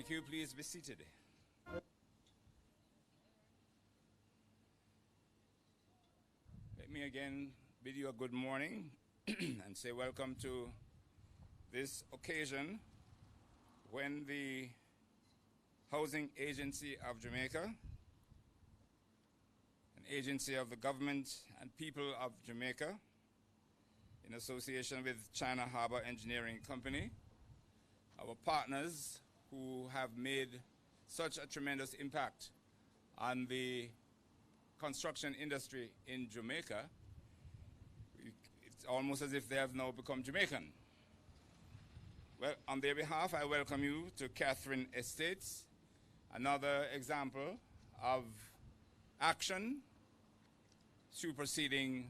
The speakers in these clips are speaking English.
Thank you. Please be seated. Let me again bid you a good morning and say welcome to this occasion when the Housing Agency of Jamaica, an agency of the government and people of Jamaica, in association with China Harbour Engineering Company, our partners who have made such a tremendous impact on the construction industry in Jamaica. It's almost as if they have now become Jamaican. Well, on their behalf, I welcome you to Catherine Estates, another example of action superseding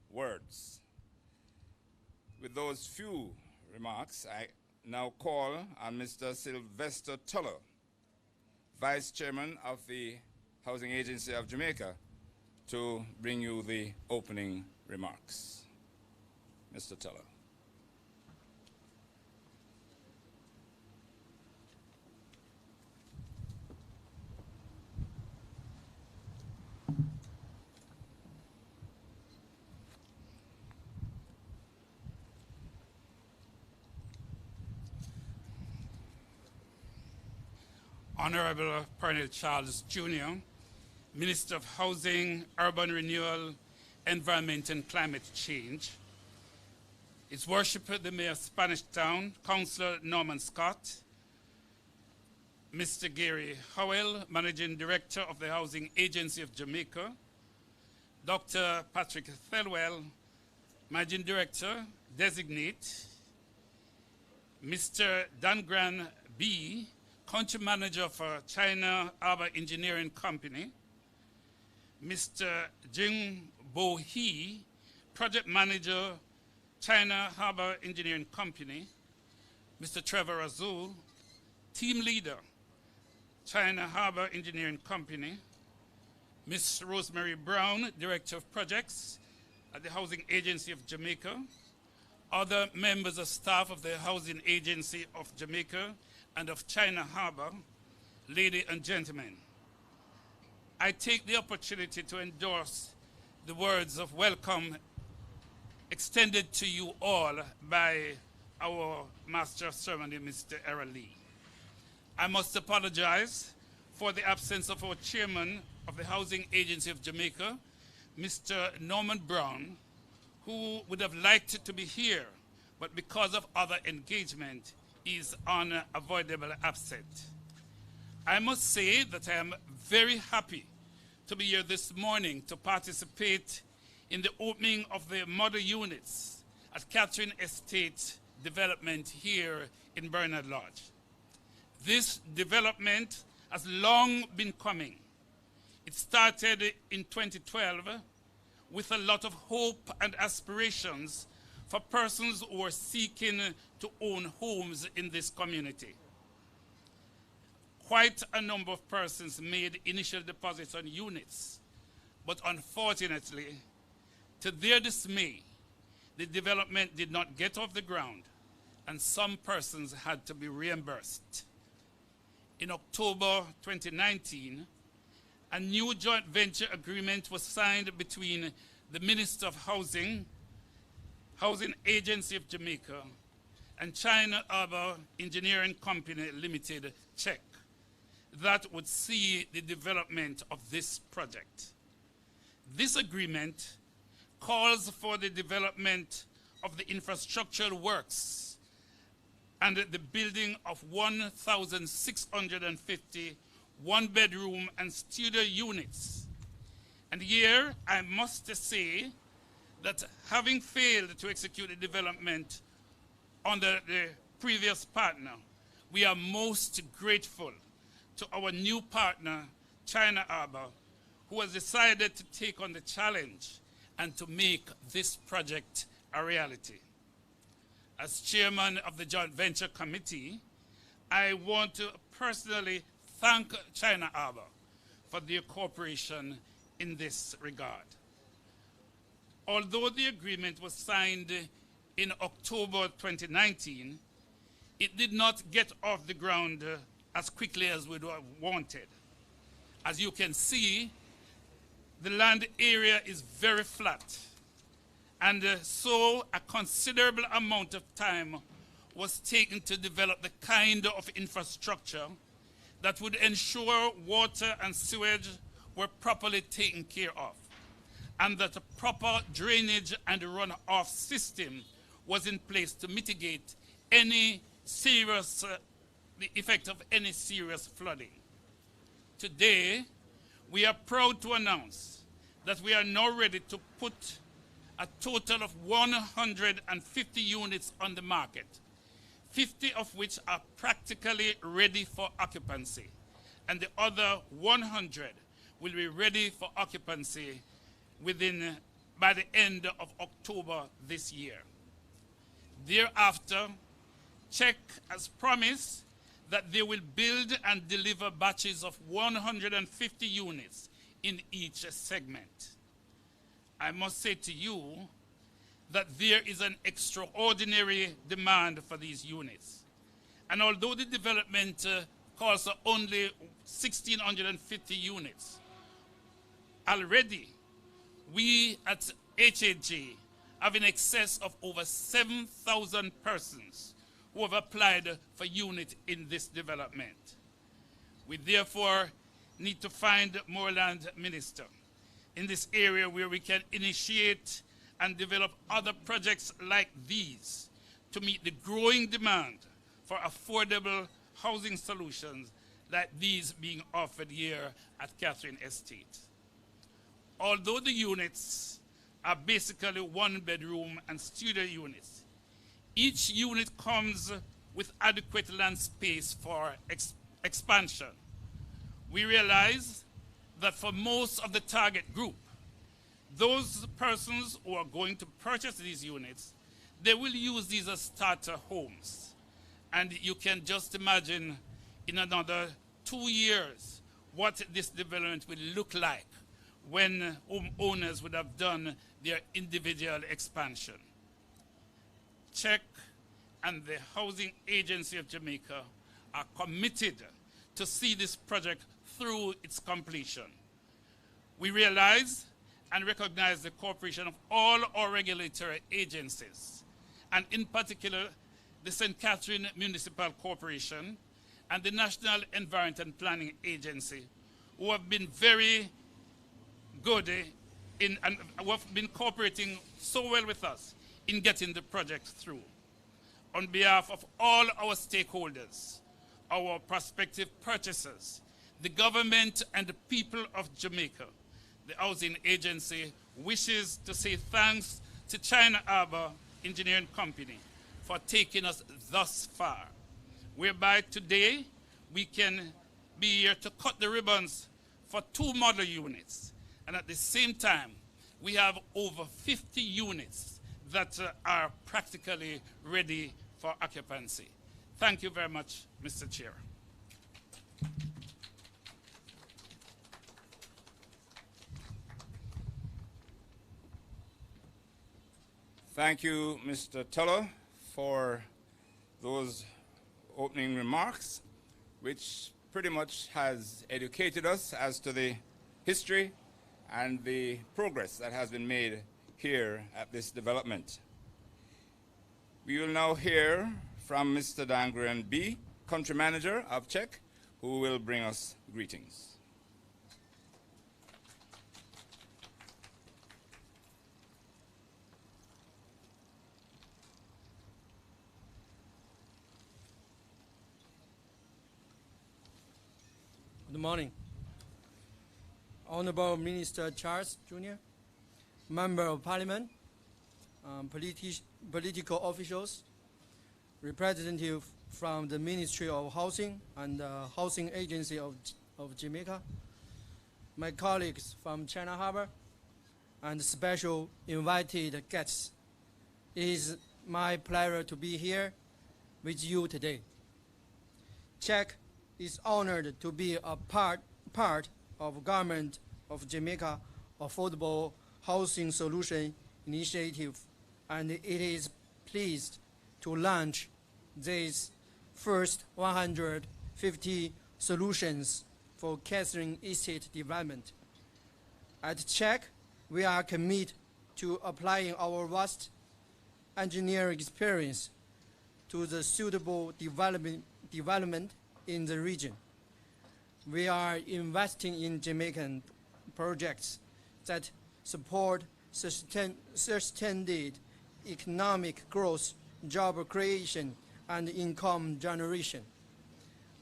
words. With those few remarks, I now call on Mr. Sylvester Tuller, Vice Chairman of the Housing Agency of Jamaica, to bring you the opening remarks. Mr. Tuller. Honorable Pernell Charles Jr., Minister of Housing, Urban Renewal, Environment and Climate Change, His Worship the Mayor of Spanish Town, Councillor Norman Scott, Mr. Gary Howell, Managing Director of the Housing Agency of Jamaica, Dr. Patrick Thelwell, Managing Director, Designate, Mr. Dangran B., Country Manager for China Harbour Engineering Company, Mr. Jing Bo Hee, Project Manager, China Harbour Engineering Company, Mr. Trevor Azul, Team Leader, China Harbour Engineering Company, Ms. Rosemary Brown, Director of Projects at the Housing Agency of Jamaica, other members of staff of the Housing Agency of Jamaica and of China Harbour, ladies and gentlemen, I take the opportunity to endorse the words of welcome extended to you all by our Master of Ceremony, Mr. Errol Lee. I must apologize for the absence of our Chairman of the Housing Agency of Jamaica, Mr. Norman Brown, who would have liked to be here, but because of other engagement, is unavoidable absent. I must say that I am very happy to be here this morning to participate in the opening of the model units at Catherine Estate development here in Bernard Lodge. This development has long been coming. It started in 2012 with a lot of hope and aspirations for persons who are seeking to own homes in this community. Quite a number of persons made initial deposits on units, but unfortunately, to their dismay, the development did not get off the ground, and some persons had to be reimbursed. In October 2019, a new joint venture agreement was signed between the Minister of Housing, Housing Agency of Jamaica, and China Harbour Engineering Company Limited, CHEC, that would see the development of this project. This agreement calls for the development of the infrastructural works and the building of 1,650 one-bedroom and studio units. And here I must say that having failed to execute the development under the previous partner, we are most grateful to our new partner, China Harbour, who has decided to take on the challenge and to make this project a reality. As chairman of the Joint Venture Committee, I want to personally thank China Harbour for their cooperation in this regard. Although the agreement was signed in October 2019, it did not get off the ground as quickly as we would have wanted. As you can see, the land area is very flat, and so a considerable amount of time was taken to develop the kind of infrastructure that would ensure water and sewage were properly taken care of, and that a proper drainage and runoff system was in place to mitigate any serious, the effect of any serious flooding. Today, we are proud to announce that we are now ready to put a total of 150 units on the market, 50 of which are practically ready for occupancy, and the other 100 will be ready for occupancy by the end of October this year. Thereafter, CHEC has promised that they will build and deliver batches of 150 units in each segment. I must say to you that there is an extraordinary demand for these units. And although the development calls for only 1,650 units, already we at HAG have in excess of over 7,000 persons who have applied for unit in this development. We therefore need to find more land minister in this area where we can initiate and develop other projects like these to meet the growing demand for affordable housing solutions like these being offered here at Catherine Estate. Although the units are basically one-bedroom and studio units, each unit comes with adequate land space for expansion. We realize that for most of the target group, those persons who are going to purchase these units, they will use these as starter homes. And you can just imagine in another 2 years what this development will look like when homeowners would have done their individual expansion. CHEC and the Housing Agency of Jamaica are committed to see this project through its completion. We realize and recognize the cooperation of all our regulatory agencies, and in particular, the St. Catherine Municipal Corporation and the National Environment and Planning Agency, who have been very good and who have been cooperating so well with us in getting the project through. On behalf of all our stakeholders, our prospective purchasers, the government and the people of Jamaica, the Housing Agency wishes to say thanks to China Harbour Engineering Company for taking us thus far, whereby today we can be here to cut the ribbons for 2 model units. And at the same time, we have over 50 units that are practically ready for occupancy. Thank you very much, Mr. Chair. Thank you, Mr. Teller, for those opening remarks, which pretty much has educated us as to the history and the progress that has been made here at this development. We will now hear from Mr. Dangren B., Country Manager of CHEC, who will bring us greetings. Good morning. Honorable Minister Charles Jr., Member of Parliament, political officials, representative from the Ministry of Housing and the Housing Agency of Jamaica, my colleagues from China Harbour, and special invited guests. It is my pleasure to be here with you today. CHEC is honored to be a part of Government of Jamaica Affordable Housing Solution Initiative, and it is pleased to launch this first 150 50 solutions for Catherine Estate development. At Czech, we are committed to applying our vast engineering experience to the suitable development in the region. We are investing in Jamaican projects that support sustained economic growth, job creation, and income generation.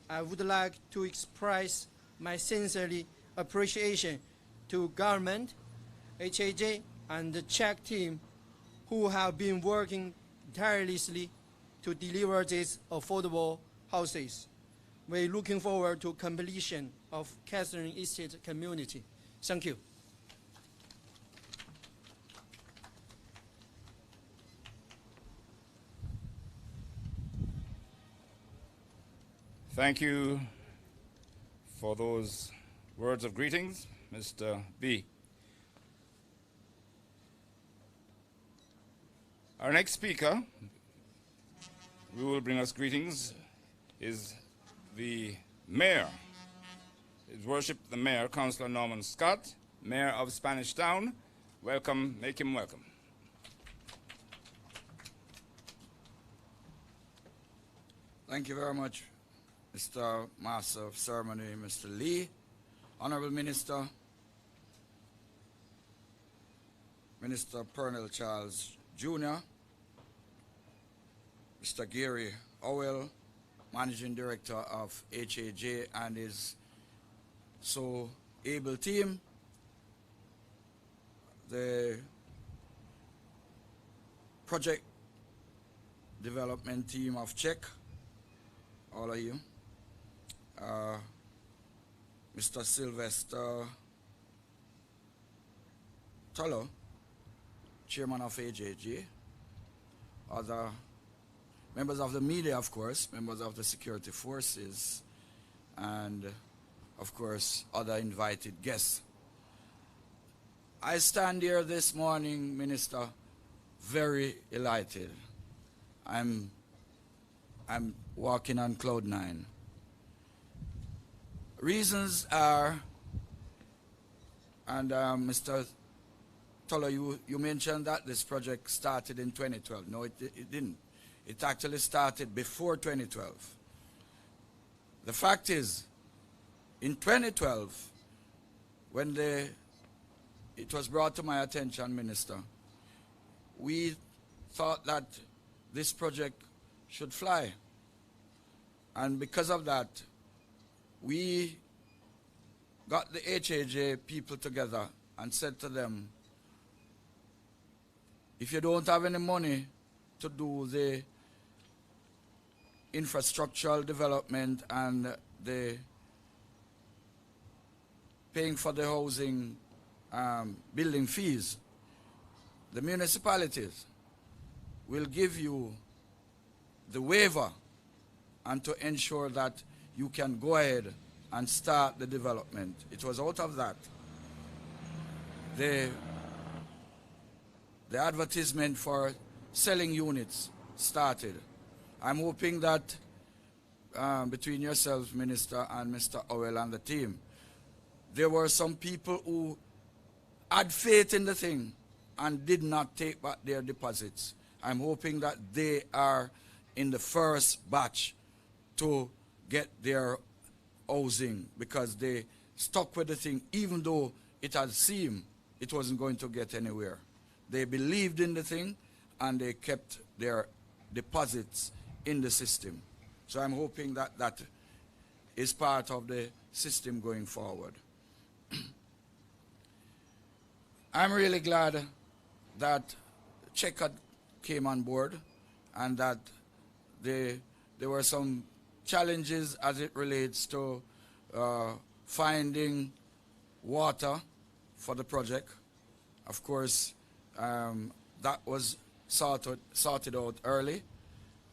I would like to express my sincere appreciation to government, HAJ, and the Czech team who have been working tirelessly to deliver these affordable houses. We're looking forward to completion of Catherine Estate community. Thank you. Thank you for those words of greetings, Mr. B. Our next speaker who will bring us greetings is the mayor, His Worship the Mayor, Councillor Norman Scott, Mayor of Spanish Town. Welcome, make him welcome. Thank you very much, Mr. Master of Ceremony, Mr. Lee, Honorable Minister, Minister Pernell Charles Jr., Mr. Gary Owell, Managing Director of HAJ and his so able team, the project development team of Czech, all of you, Mr. Sylvester Tolo, Chairman of HAJ, other members of the media, of course, members of the security forces, and of course, other invited guests. I stand here this morning, Minister, very elated. I'm walking on cloud nine. Reasons are, and Mr. Tolo, you mentioned that this project started in 2012. No, it didn't. It actually started before 2012. The fact is, in 2012, when it was brought to my attention, Minister, we thought that this project should fly. And because of that, we got the HAJ people together and said to them, if you don't have any money to do the infrastructural development and the paying for the housing building fees, the municipalities will give you the waiver and to ensure that you can go ahead and start the development. It was out of that. The advertisement for selling units started. I'm hoping that between yourself, Minister, and Mr. Owell and the team, there were some people who had faith in the thing and did not take back their deposits. I'm hoping that they are in the first batch to get their housing because they stuck with the thing even though it had seemed it wasn't going to get anywhere. They believed in the thing and they kept their deposits in the system. So I'm hoping that that is part of the system going forward. I'm really glad that Czech came on board and that there were some challenges as it relates to finding water for the project. Of course, that was sorted out early.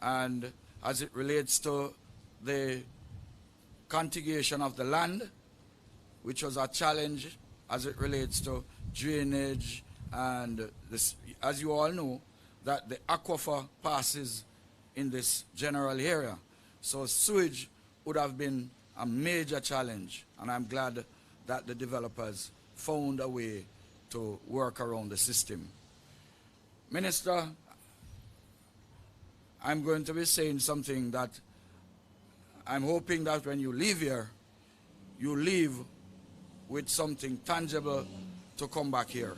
And as it relates to the contiguation of the land, which was a challenge as it relates to drainage and this, as you all know, that the aquifer passes in this general area. So sewage would have been a major challenge, and I'm glad that the developers found a way to work around the system. Minister, I'm going to be saying something that I'm hoping that when you leave here, you leave with something tangible to come back here.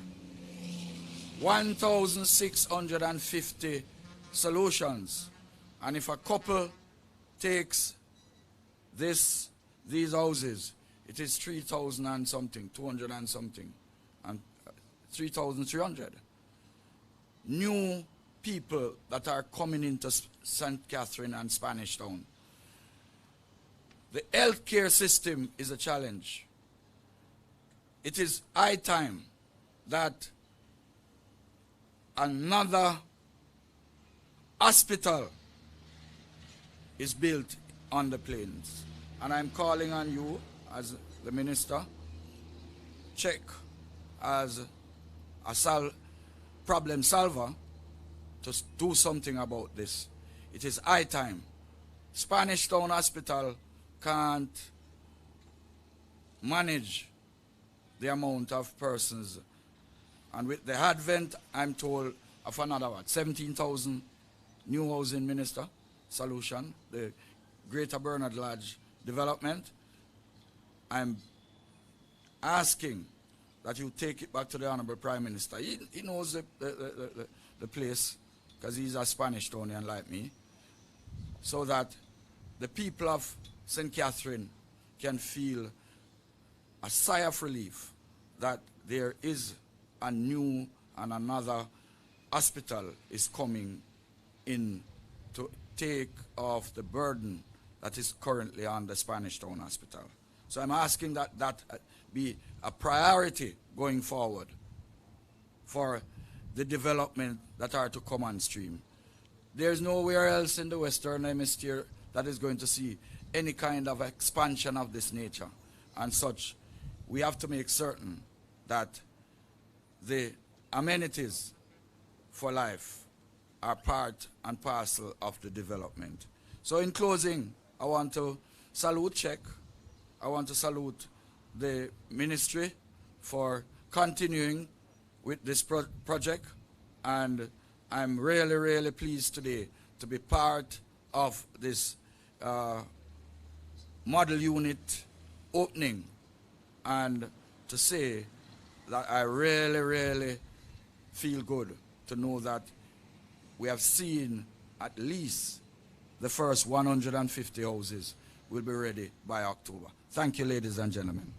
1,650 solutions. And if a couple takes these houses, it is 3,000 and something, 200 and something, and 3,300. New people that are coming into St. Catherine and Spanish Town. The healthcare system is a challenge. It is high time that another hospital is built on the plains. And I'm calling on you as the minister, check as a problem solver to do something about this. It is high time. Spanish Town Hospital can't manage the amount of persons. And with the advent, I'm told, of another 17,000 new housing, minister, solution, the Greater Bernard Lodge development, I'm asking that you take it back to the Honorable Prime Minister. He knows the place, because he's a Spanish Townian like me, so that the people of St. Catherine can feel a sigh of relief that there is a new and another hospital is coming in to take off the burden that is currently on the Spanish Town Hospital. So I'm asking that that be a priority going forward for the development that are to come on stream. There's nowhere else in the Western Hemisphere that is going to see any kind of expansion of this nature. And such, we have to make certain that the amenities for life are part and parcel of the development. So in closing, I want to salute CHEC. I want to salute the ministry for continuing with this project. And I'm really, really pleased today to be part of this model unit opening, and to say that I really, really feel good to know that we have seen at least the first 150 houses will be ready by October. Thank you, ladies and gentlemen.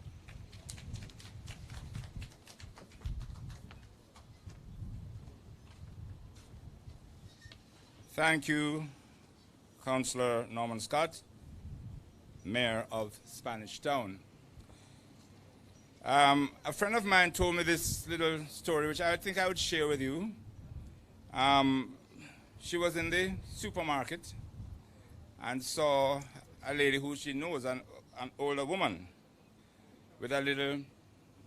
Thank you, Councillor Norman Scott, Mayor of Spanish Town. A friend of mine told me this little story, which I think I would share with you. She was in the supermarket and saw a lady who she knows, an older woman, with a little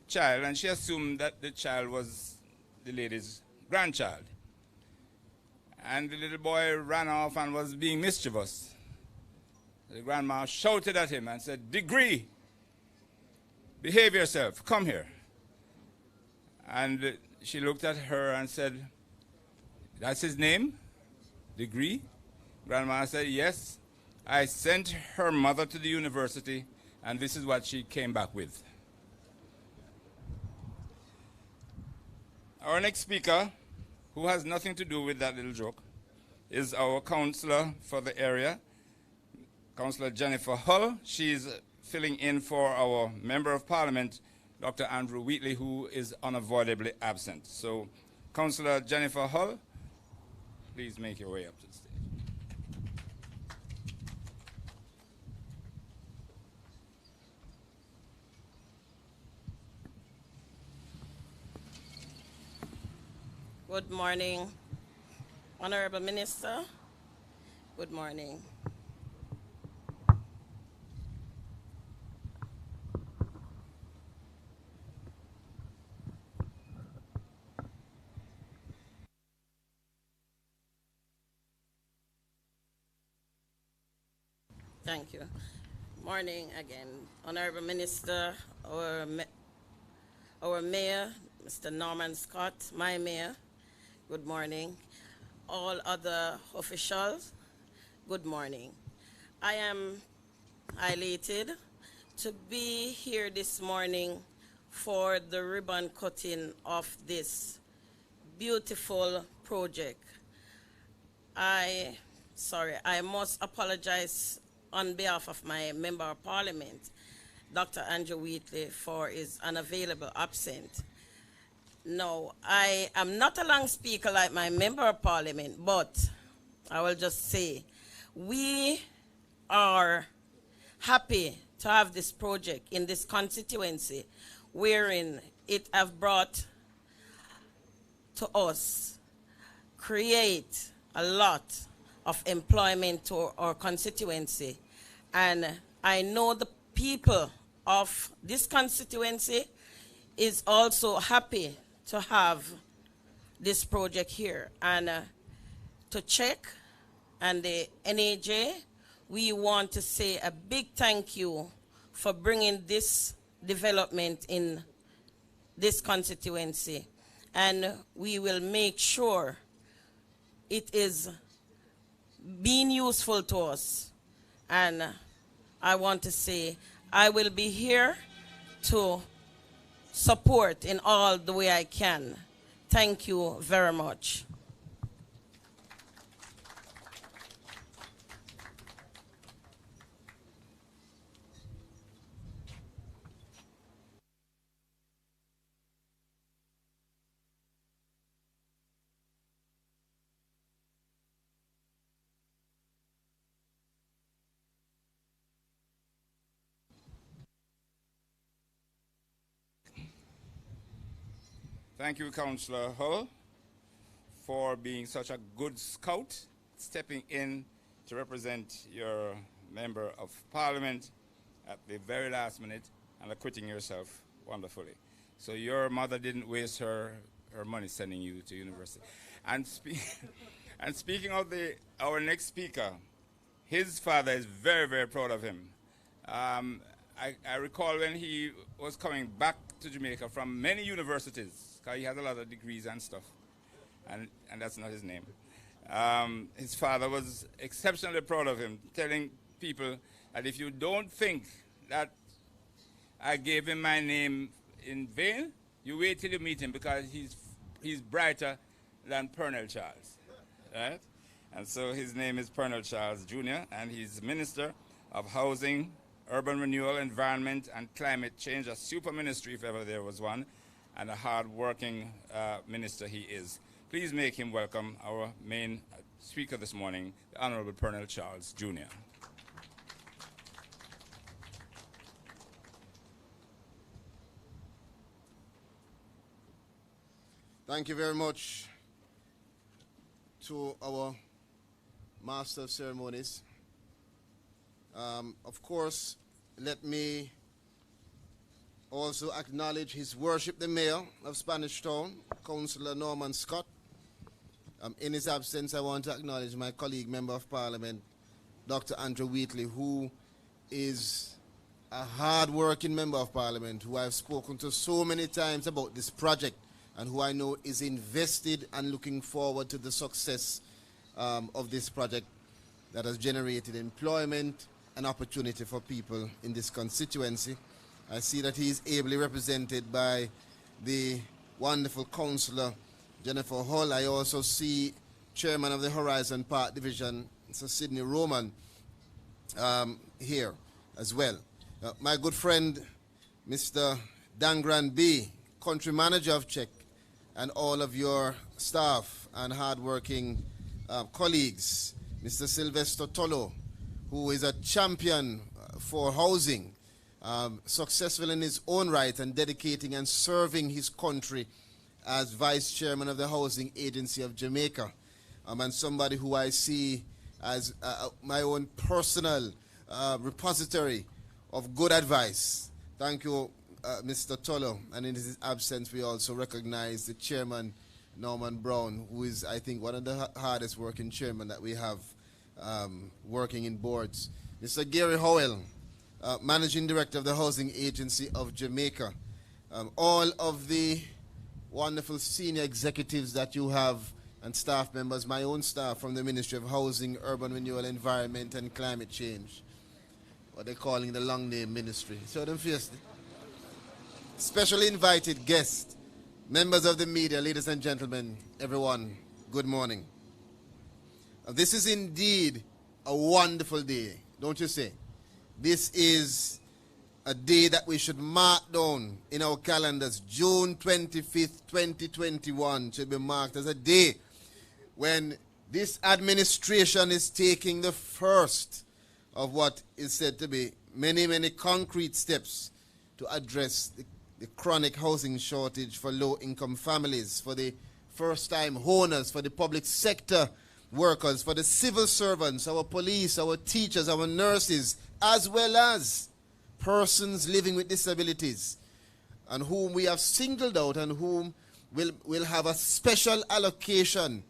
child, and she assumed that the child was the lady's grandchild. And the little boy ran off and was being mischievous. The grandma shouted at him and said, "Degree, behave yourself, come here." And she looked at her and said, "That's his name? Degree?" Grandma said, "Yes. I sent her mother to the university, and this is what she came back with." Our next speaker, who has nothing to do with that little joke, is our councillor for the area, Councillor Jennifer Hull. She's filling in for our Member of Parliament, Dr. Andrew Wheatley, who is unavoidably absent. So, Councillor Jennifer Hull, please make your way up to the stage. Good morning, Honorable Minister. Good morning. Thank you. Morning again. Honorable Minister, our Mayor, Mr. Norman Scott, my Mayor, good morning. All other officials, good morning. I am elated to be here this morning for the ribbon cutting of this beautiful project. I must apologize on behalf of my Member of Parliament, Dr. Andrew Wheatley, for his unavailable absent. No, I am not a long speaker like my Member of Parliament, but I will just say we are happy to have this project in this constituency wherein it have brought to us, create a lot of employment to our constituency. And I know the people of this constituency is also happy to have this project here. And to check and the NAJ, we want to say a big thank you for bringing this development in this constituency. And we will make sure it is being useful to us. And I want to say I will be here to support in all the way I can. Thank you very much. Thank you, Councillor Hull, for being such a good scout, stepping in to represent your Member of Parliament at the very last minute and acquitting yourself wonderfully. So your mother didn't waste her money sending you to university. And, and speaking of our next speaker, his father is very, very proud of him. I recall when he was coming back to Jamaica from many universities, because he has a lot of degrees and stuff, and that's not his name. His father was exceptionally proud of him, telling people that if you don't think that I gave him my name in vain, you wait till you meet him, because he's brighter than Pernell Charles, right? And so his name is Pernell Charles Jr., and he's Minister of Housing, Urban Renewal, Environment, and Climate Change, a super ministry if ever there was one, and a hard-working minister he is. Please make him welcome our main speaker this morning, the Honorable Pernell Charles Jr. Thank you very much to our Master of Ceremonies. Of course, let me also acknowledge His Worship the Mayor of Spanish Town, Councillor Norman Scott. In his absence, I want to acknowledge my colleague, Member of Parliament, Dr. Andrew Wheatley, who is a hard-working Member of Parliament, who I've spoken to so many times about this project, and who I know is invested and looking forward to the success of this project that has generated employment and opportunity for people in this constituency. I see that he is ably represented by the wonderful Councillor Jennifer Hull. I also see Chairman of the Horizon Park Division, Sir Sidney Roman, here as well. My good friend, Mr. Dangran B., Country Manager of Czech, and all of your staff and hard-working colleagues, Mr. Sylvester Tolo, who is a champion for housing, successful in his own right and dedicating and serving his country as Vice Chairman of the Housing Agency of Jamaica, and somebody who I see as my own personal repository of good advice. Thank you, Mr. Tolo, and in his absence we also recognize the Chairman, Norman Brown, who is, I think, one of the hardest working chairmen that we have working in boards. Mr. Gary Howell, Managing Director of the Housing Agency of Jamaica. All of the wonderful senior executives that you have and staff members, my own staff from the Ministry of Housing, Urban Renewal, Environment and Climate Change. What they're calling the long name ministry. So them fiercely. Specially invited guests, members of the media, ladies and gentlemen, everyone, good morning. This is indeed a wonderful day, don't you say? This is a day that we should mark down in our calendars. June 25th, 2021 should be marked as a day when this administration is taking the first of what is said to be many, many concrete steps to address the chronic housing shortage for low-income families, for the first-time owners, for the public sector workers, for the civil servants, our police, our teachers, our nurses, as well as persons living with disabilities, and whom we have singled out and whom will have a special allocation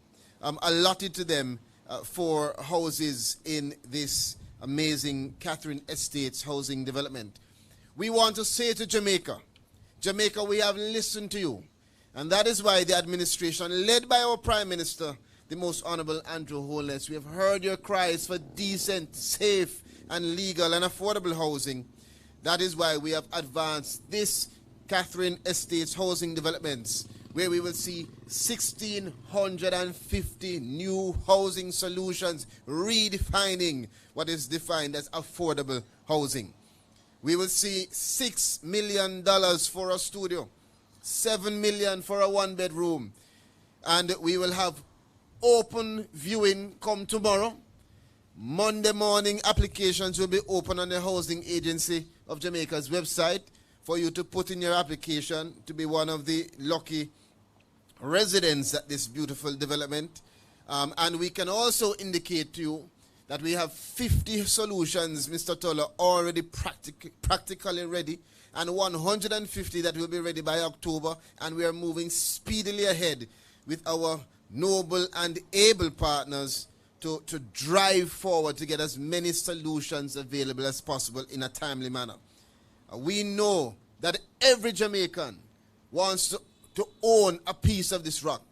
allotted to them for houses in this amazing Catherine Estates housing development. We want to say to Jamaica, Jamaica, we have listened to you. And that is why the administration, led by our Prime Minister, the Most Honorable Andrew Holness, we have heard your cries for decent, safe, and legal and affordable housing. That is why we have advanced this Catherine Estates housing developments, where we will see 1,650 new housing solutions, redefining what is defined as affordable housing. We will see $6 million for a studio, $7 million for a one-bedroom, and we will have open viewing come tomorrow. Monday morning applications will be open on the Housing Agency of Jamaica's website for you to put in your application to be one of the lucky residents at this beautiful development. And we can also indicate to you that we have 50 solutions, Mr. Toller, already practically ready, and 150 that will be ready by October, and we are moving speedily ahead with our noble and able partners to drive forward to get as many solutions available as possible in a timely manner. We know that every Jamaican wants to own a piece of this rock,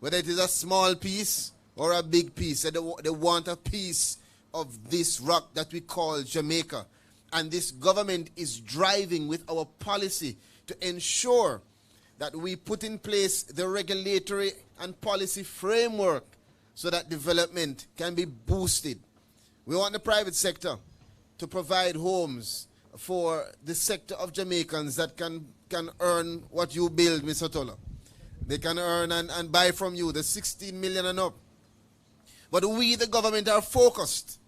whether it is a small piece or a big piece. They want a piece of this rock that we call Jamaica. And this government is driving with our policy to ensure that we put in place the regulatory and policy framework so that development can be boosted. We want the private sector to provide homes for the sector of Jamaicans that can earn what you build, Mr. Toller. They can earn and buy from you the 16 million and up. But we, the government, are focused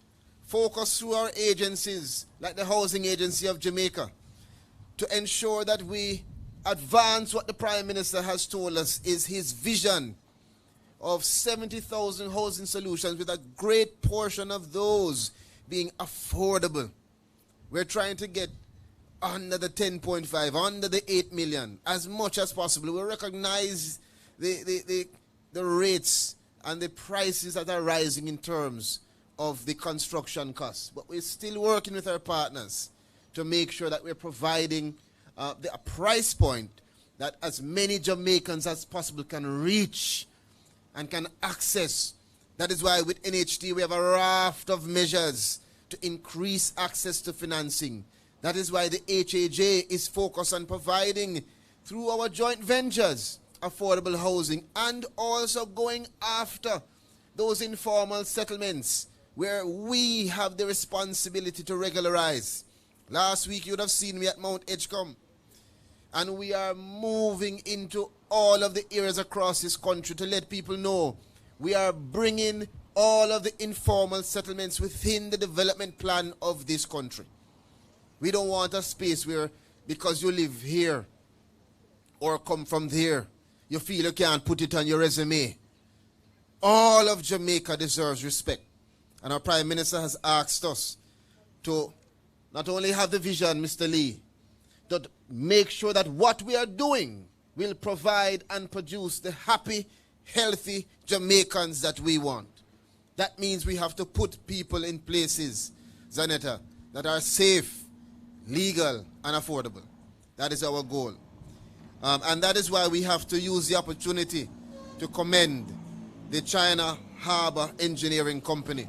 through our agencies, like the Housing Agency of Jamaica, to ensure that we advance what the Prime Minister has told us is his vision of 70,000 housing solutions, with a great portion of those being affordable. We're trying to get under the 10.5, under the 8 million, as much as possible. We recognize the rates and the prices that are rising in terms of the construction costs. But we're still working with our partners to make sure that we're providing a price point that as many Jamaicans as possible can reach and can access. That is why with NHT we have a raft of measures to increase access to financing. That is why the HAJ is focused on providing, through our joint ventures, affordable housing, and also going after those informal settlements where we have the responsibility to regularize. Last week you would have seen me at Mount Edgecombe, and we are moving into all of the areas across this country to let people know we are bringing all of the informal settlements within the development plan of this country. We don't want a space where, because you live here or come from there, you feel you can't put it on your resume. All of Jamaica deserves respect. And our Prime Minister has asked us to not only have the vision, Mr. Lee, but make sure that what we are doing will provide and produce the happy, healthy Jamaicans that we want. That means we have to put people in places, Zanetta, that are safe, legal, and affordable. That is our goal. And that is why we have to use the opportunity to commend the China Harbor Engineering Company,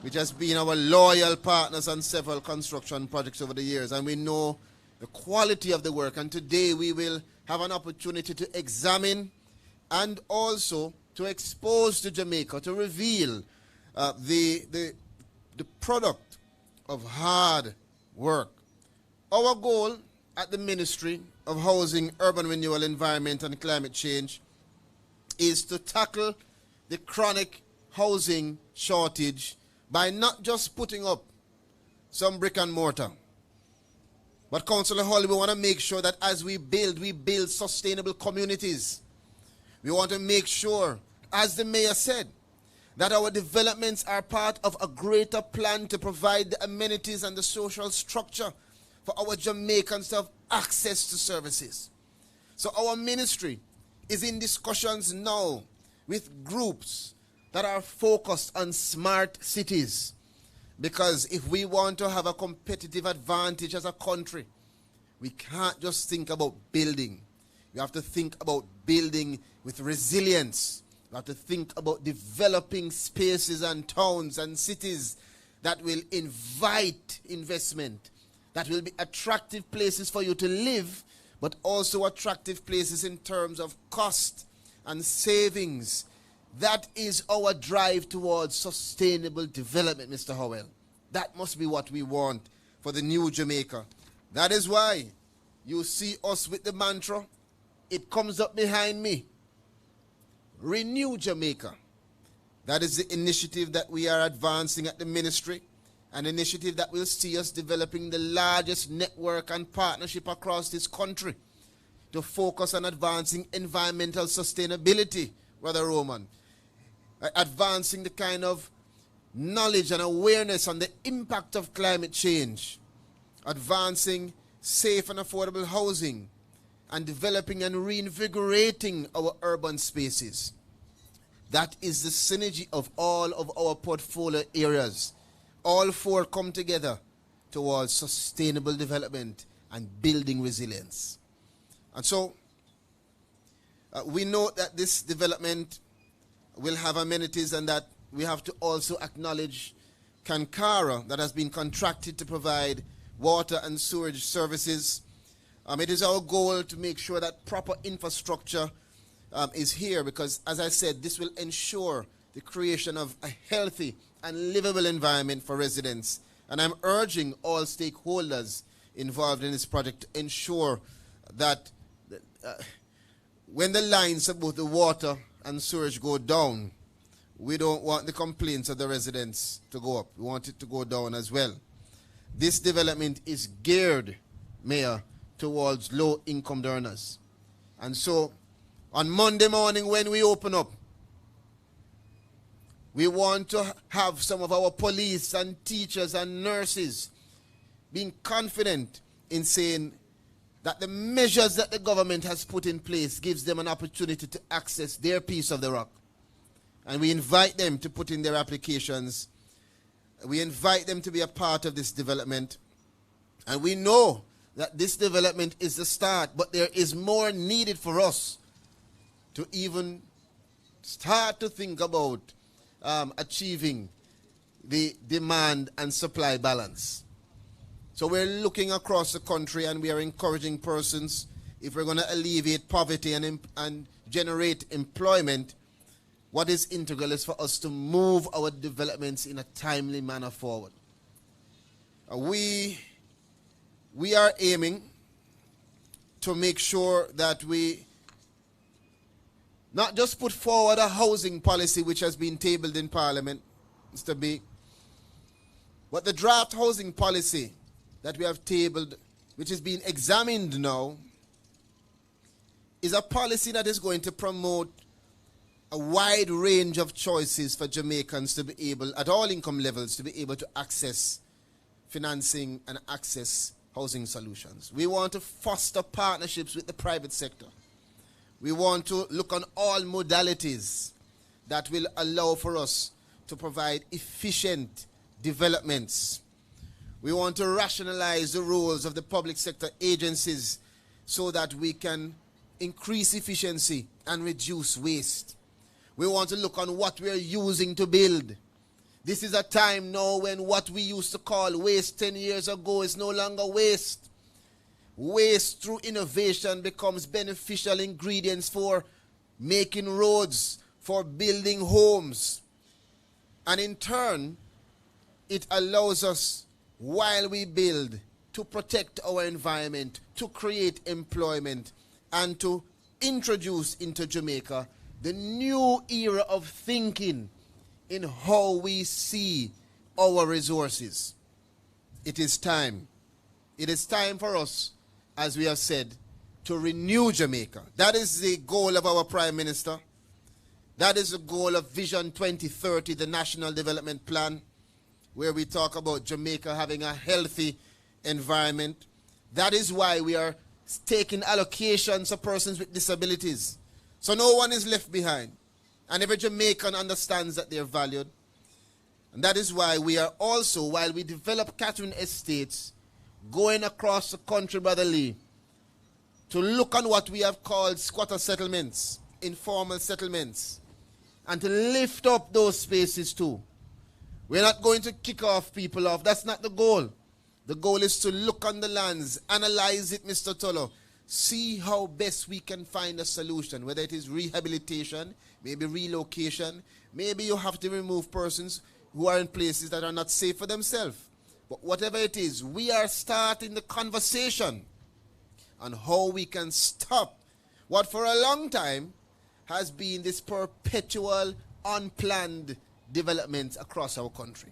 which has been our loyal partners on several construction projects over the years. And we know the quality of the work. And today we will have an opportunity to examine and also to expose to Jamaica, to reveal the product of hard work. Our goal at the Ministry of Housing, Urban Renewal, Environment and Climate Change is to tackle the chronic housing shortage by not just putting up some brick and mortar. But Councillor Holly, we want to make sure that as we build sustainable communities. We want to make sure, as the Mayor said, that our developments are part of a greater plan to provide the amenities and the social structure for our Jamaicans to have access to services. So our ministry is in discussions now with groups that are focused on smart cities. Because if we want to have a competitive advantage as a country, we can't just think about building. We have to think about building with resilience. We have to think about developing spaces and towns and cities that will invite investment, that will be attractive places for you to live, but also attractive places in terms of cost and savings. That is our drive towards sustainable development, Mr. Howell. That must be what we want for the new Jamaica. That is why you see us with the mantra. It comes up behind me. Renew Jamaica. That is the initiative that we are advancing at the ministry. An initiative that will see us developing the largest network and partnership across this country to focus on advancing environmental sustainability, Brother Roman. Advancing the kind of knowledge and awareness on the impact of climate change. Advancing safe and affordable housing. And developing and reinvigorating our urban spaces. That is the synergy of all of our portfolio areas. All four come together towards sustainable development and building resilience. And so, we know that this development will have amenities and that we have to also acknowledge Kankara that has been contracted to provide water and sewage services. It is our goal to make sure that proper infrastructure is here because, as I said, this will ensure the creation of a healthy and livable environment for residents. And I'm urging all stakeholders involved in this project to ensure that when the lines of both the water and sewage go down, we don't want the complaints of the residents to go up. We want it to go down as well. This development is geared, Mayor, towards low-income earners. And so, on Monday morning when we open up, we want to have some of our police and teachers and nurses being confident in saying that the measures that the government has put in place gives them an opportunity to access their piece of the rock. And we invite them to put in their applications. We invite them to be a part of this development. And we know that this development is the start, but there is more needed for us to even start to think about achieving the demand and supply balance. So we're looking across the country and we are encouraging persons, if we're going to alleviate poverty and generate employment, what is integral is for us to move our developments in a timely manner forward. We are aiming to make sure that we not just put forward a housing policy which has been tabled in Parliament, Mr. B, but the draft housing policy that we have tabled, which is being examined now, is a policy that is going to promote a wide range of choices for Jamaicans to be able, at all income levels, to be able to access financing and access housing solutions. We want to foster partnerships with the private sector. We want to look on all modalities that will allow for us to provide efficient developments. We want to rationalize the roles of the public sector agencies so that we can increase efficiency and reduce waste. We want to look on what we are using to build. This is a time now when what we used to call waste 10 years ago is no longer waste. Waste through innovation becomes beneficial ingredients for making roads, for building homes. And in turn, it allows us, while we build, to protect our environment, to create employment, and to introduce into Jamaica the new era of thinking in how we see our resources. It is time. It is time for us, as we have said, to renew Jamaica. That is the goal of our Prime Minister. That is the goal of Vision 2030, the National Development Plan, where we talk about Jamaica having a healthy environment. That is why we are taking allocations of persons with disabilities. So no one is left behind. And every Jamaican understands that they are valued. And that is why we are also, while we develop Catherine Estates, going across the country, Brother Lee, to look on what we have called squatter settlements, informal settlements, and to lift up those spaces too. We're not going to kick off people off. That's not the goal. The goal is to look on the lands, analyze it, Mr. Tolo, see how best we can find a solution, whether it is rehabilitation, maybe relocation, maybe you have to remove persons who are in places that are not safe for themselves. But whatever it is, we are starting the conversation on how we can stop what for a long time has been this perpetual, unplanned development across our country.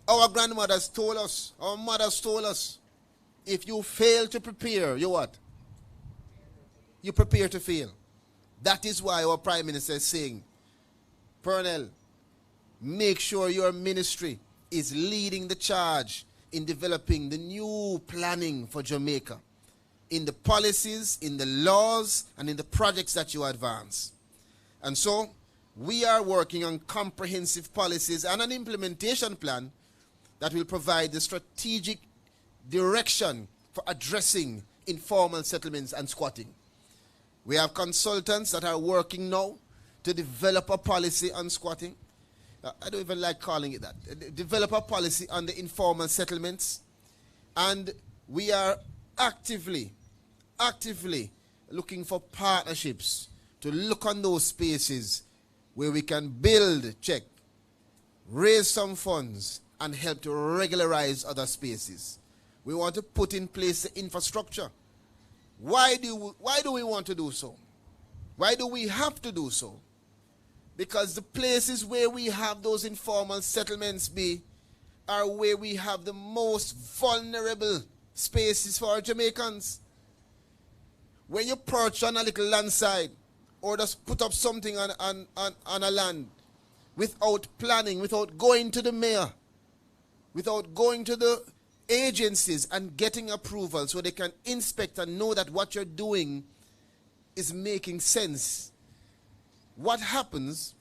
Our grandmothers told us, our mothers told us, if you fail to prepare, you what? You prepare to fail. That is why our Prime Minister is saying, Pernell, make sure your ministry is leading the charge in developing the new planning for Jamaica, in the policies, in the laws, and in the projects that you advance. And so, we are working on comprehensive policies and an implementation plan that will provide the strategic direction for addressing informal settlements and squatting. We have consultants that are working now to develop a policy on squatting. I don't even like calling it that. Develop a policy on the informal settlements. And we are actively looking for partnerships to look on those spaces where we can build, raise some funds, and help to regularize other spaces. We want to put in place the infrastructure. Why do we want to do so? Why do we have to do so? Because the places where we have those informal settlements are where we have the most vulnerable spaces for our Jamaicans. When you perch on a little landside or just put up something on a land without planning, without going to the mayor, without going to the agencies and getting approval so they can inspect and know that what you're doing is making sense, what happens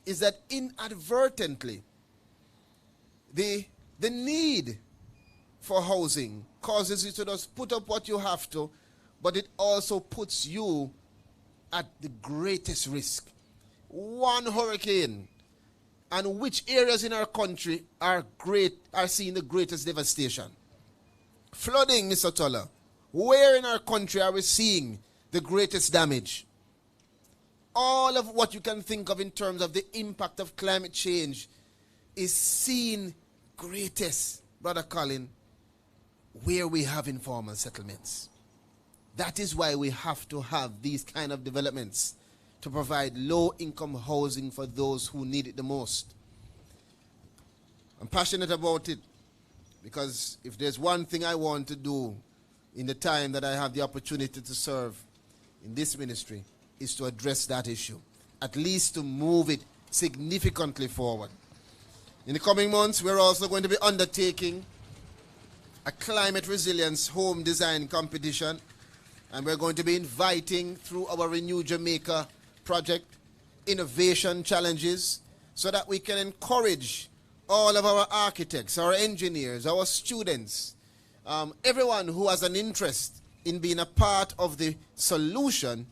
is that inadvertently the need for housing causes you to just put up what you have to, but it also puts you at the greatest risk. One hurricane, and which areas in our country are seeing the greatest devastation? Flooding, Mr. Toller. Where in our country are we seeing the greatest damage? All of what you can think of in terms of the impact of climate change is seen greatest, Brother Colin, where we have informal settlements. That is why we have to have these kind of developments to provide low-income housing for those who need it the most. I'm passionate about it because if there's one thing I want to do in the time that I have the opportunity to serve in this ministry is to address that issue, at least to move it significantly forward. In the coming months, we're also going to be undertaking a climate resilience home design competition, and we're going to be inviting through our Renew Jamaica project innovation challenges so that we can encourage all of our architects, our engineers, our students, everyone who has an interest in being a part of the solution,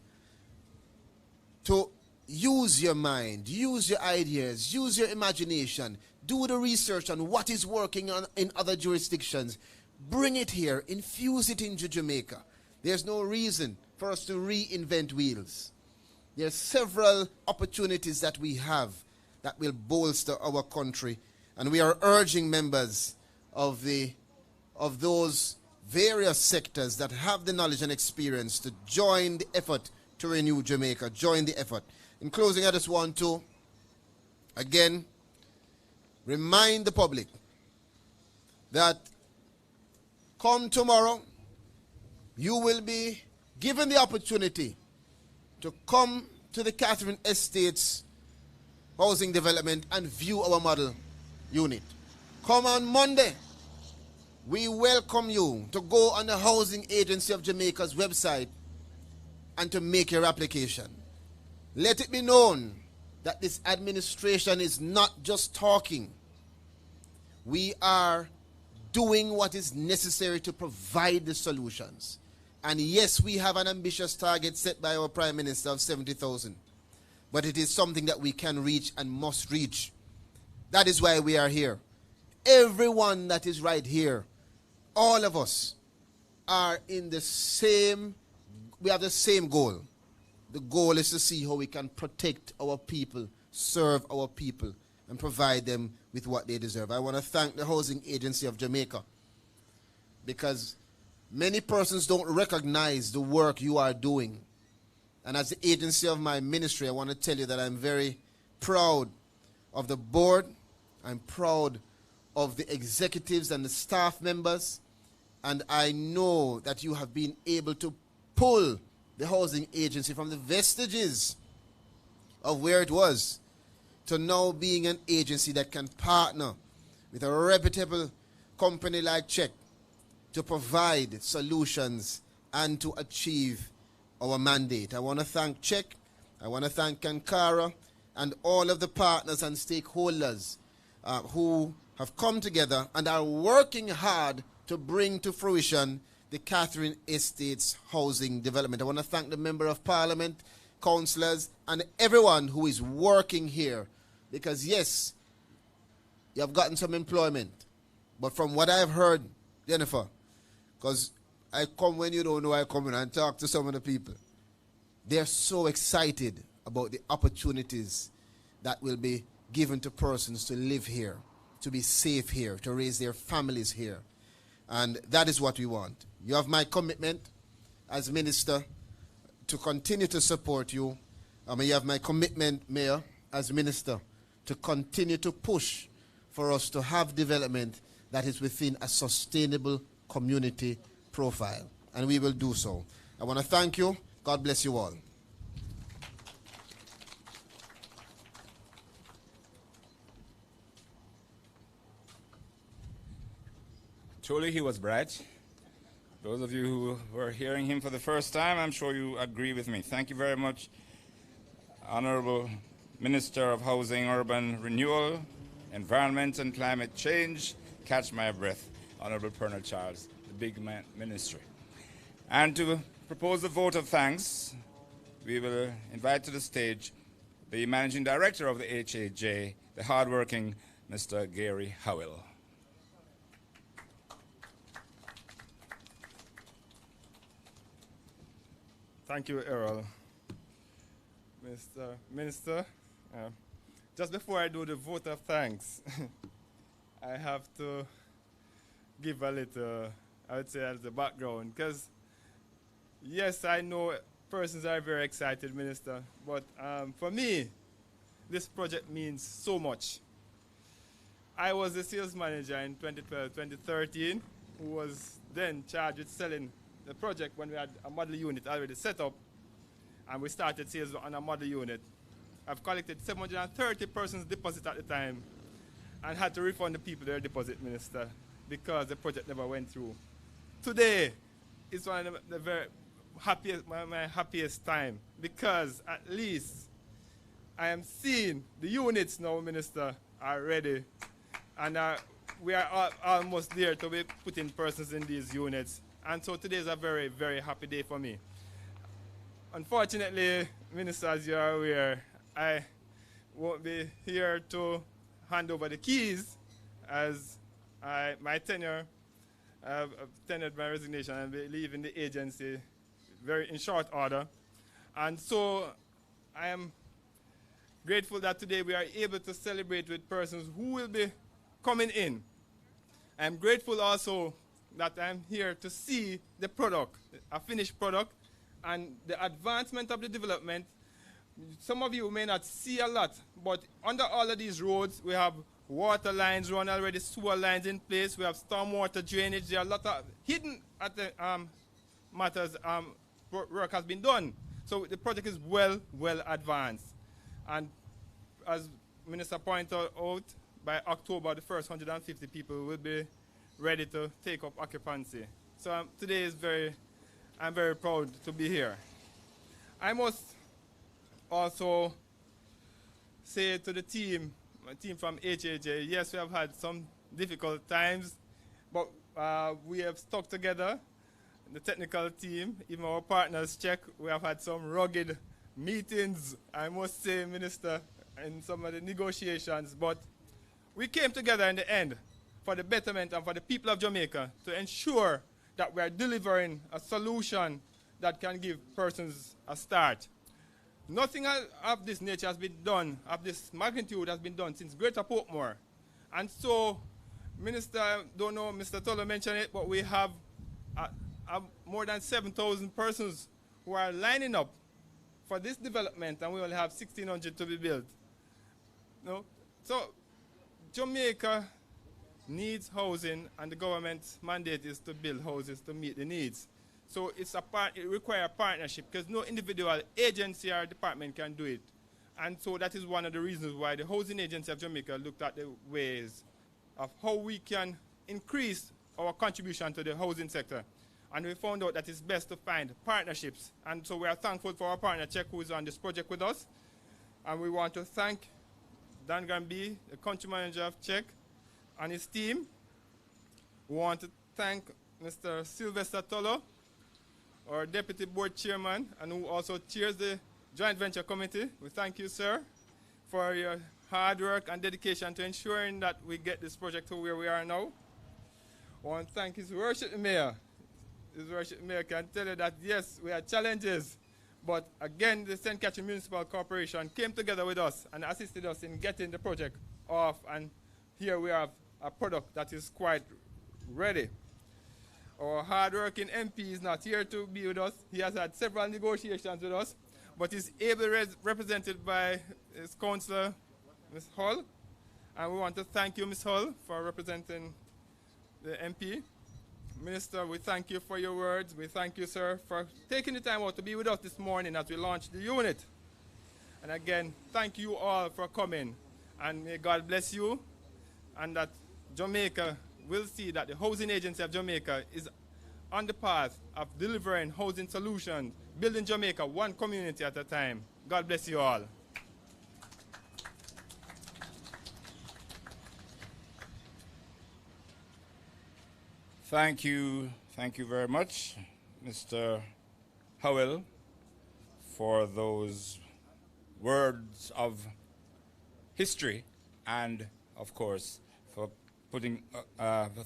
to use your mind, use your ideas, use your imagination, do the research on what is working in other jurisdictions, bring it here, infuse it into Jamaica. There's no reason for us to reinvent wheels. There are several opportunities that we have that will bolster our country, and we are urging members of those various sectors that have the knowledge and experience to join the effort to renew Jamaica, join the effort. In closing, I just want to, again, remind the public that come tomorrow, you will be given the opportunity to come to the Catherine Estates Housing Development and view our model unit. Come on Monday. We welcome you to go on the Housing Agency of Jamaica's website and to make your application. Let it be known that this administration is not just talking. We are doing what is necessary to provide the solutions. And yes, we have an ambitious target set by our Prime Minister of 70,000. But it is something that we can reach and must reach. That is why we are here. Everyone that is right here, all of us are in the same, we have the same goal. The goal is to see how we can protect our people, serve our people, and provide them with what they deserve. I want to thank the Housing Agency of Jamaica, because many persons don't recognize the work you are doing. And as the agency of my ministry, I want to tell you that I'm very proud of the board. I'm proud of the executives and the staff members. And I know that you have been able to pull the housing agency from the vestiges of where it was to now being an agency that can partner with a reputable company like Czech to provide solutions and to achieve our mandate. I want to thank Czech, I want to thank Kankara, and all of the partners and stakeholders who have come together and are working hard to bring to fruition the Catherine Estates Housing Development. I want to thank the Member of Parliament, councillors, and everyone who is working here. Because yes, you have gotten some employment. But from what I've heard, Jennifer, because I come when you don't know I come in and talk to some of the people, they're so excited about the opportunities that will be given to persons to live here, to be safe here, to raise their families here. And that is what we want. You have my commitment as minister to continue to support you. You have my commitment, Mayor, as minister, to continue to push for us to have development that is within a sustainable community profile. And we will do so. I want to thank you. God bless you all. Truly, he was bright. Those of you who were hearing him for the first time, I'm sure you agree with me. Thank you very much, Honorable Minister of Housing, Urban Renewal, Environment and Climate Change. Catch my breath, Honorable Colonel Charles, the big man ministry. And to propose a vote of thanks, we will invite to the stage the Managing Director of the HAJ, the hardworking Mr. Gary Howell. Thank you, Errol. Mr. Minister, just before I do the vote of thanks, I have to give a little, I would say, as a background, because yes, I know persons are very excited, Minister, but for me, this project means so much. I was the sales manager in 2012, 2013, who was then charged with selling the project when we had a model unit already set up, and we started sales on a model unit. I've collected 730 persons' deposit at the time and had to refund the people their deposit, Minister, because the project never went through. Today is one of the very happiest, my happiest time, because at least I am seeing the units now, Minister, are ready And we are almost there to be putting persons in these units. And so today is a very, very happy day for me. Unfortunately, Minister, as you are aware, I won't be here to hand over the keys as my tenure, I've tendered my resignation and be leaving the agency very in short order. And so I am grateful that today we are able to celebrate with persons who will be coming in. I'm grateful also that I'm here to see the product, a finished product, and the advancement of the development. Some of you may not see a lot, but under all of these roads, we have water lines run already, sewer lines in place, we have stormwater drainage, there are a lot of hidden at the matters work has been done. So the project is well advanced. And as Minister pointed out, by October the first 150 people will be ready to take up occupancy. So today is I'm very proud to be here. I must also say to the team, my team from HHA, yes, we have had some difficult times, but we have stuck together, the technical team, even our partners check, we have had some rugged meetings, I must say, Minister, in some of the negotiations, but we came together in the end for the betterment and for the people of Jamaica to ensure that we are delivering a solution that can give persons a start. Nothing of this nature has been done, of this magnitude has been done since Greater Portmore. And so, Minister, I don't know, Mr. Toller mentioned it, but we have more than 7,000 persons who are lining up for this development, and we will have 1,600 to be built. No? So, Jamaica needs housing, and the government's mandate is to build houses to meet the needs. So it requires a partnership, because no individual agency or department can do it. And so that is one of the reasons why the Housing Agency of Jamaica looked at the ways of how we can increase our contribution to the housing sector. And we found out that it's best to find partnerships. And so we are thankful for our partner, Czech, who is on this project with us. And we want to thank Dan Gambi, the country manager of Czech, and his team. We want to thank Mr. Sylvester Tolo, our deputy board chairman, and who also chairs the joint venture committee. We thank you, sir, for your hard work and dedication to ensuring that we get this project to where we are now. I want to thank His Worship the Mayor. His Worship the Mayor can tell you that, yes, we had challenges, but again, the St. Catherine Municipal Corporation came together with us and assisted us in getting the project off, and here we have a product that is quite ready. Our hard-working MP is not here to be with us. He has had several negotiations with us, but is ably represented by his councillor, Ms. Hull. And we want to thank you, Ms. Hull, for representing the MP. Minister, we thank you for your words. We thank you, sir, for taking the time out to be with us this morning as we launch the unit. And again, thank you all for coming. And may God bless you, and that Jamaica will see that the Housing Agency of Jamaica is on the path of delivering housing solutions, building Jamaica one community at a time. God bless you all. Thank you very much, Mr. Howell, for those words of history, and of course for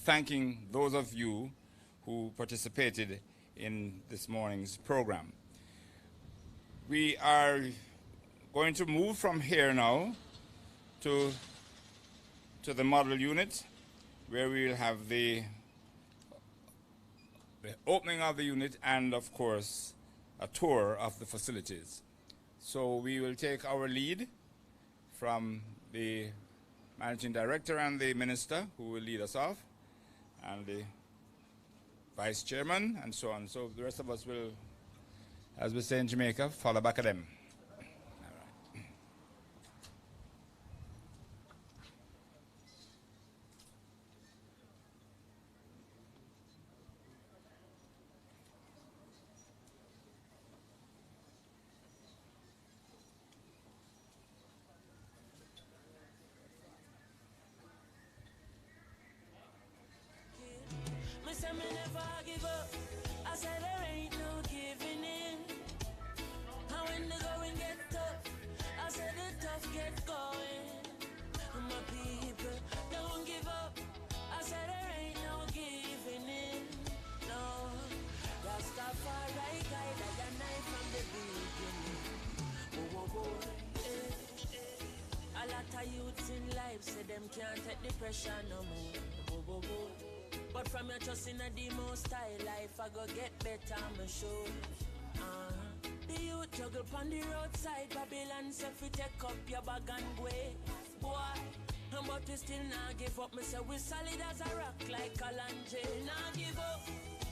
thanking those of you who participated in this morning's program. We are going to move from here now to the model unit, where we will have the opening of the unit and, of course, a tour of the facilities. So we will take our lead from the Managing Director and the Minister, who will lead us off, and the Vice Chairman, and so on. So the rest of us will, as we say in Jamaica, follow back at them. lot of youths in life say them can't take the pressure no more. Bo, bo, bo. But from your trust in the most high life, I go get better, I'm sure. The youth juggle on the roadside, Babylon say fi take up your bag and go. Boy, but we still not give up. Me say we solid as a rock like Kalanje. Nah give up.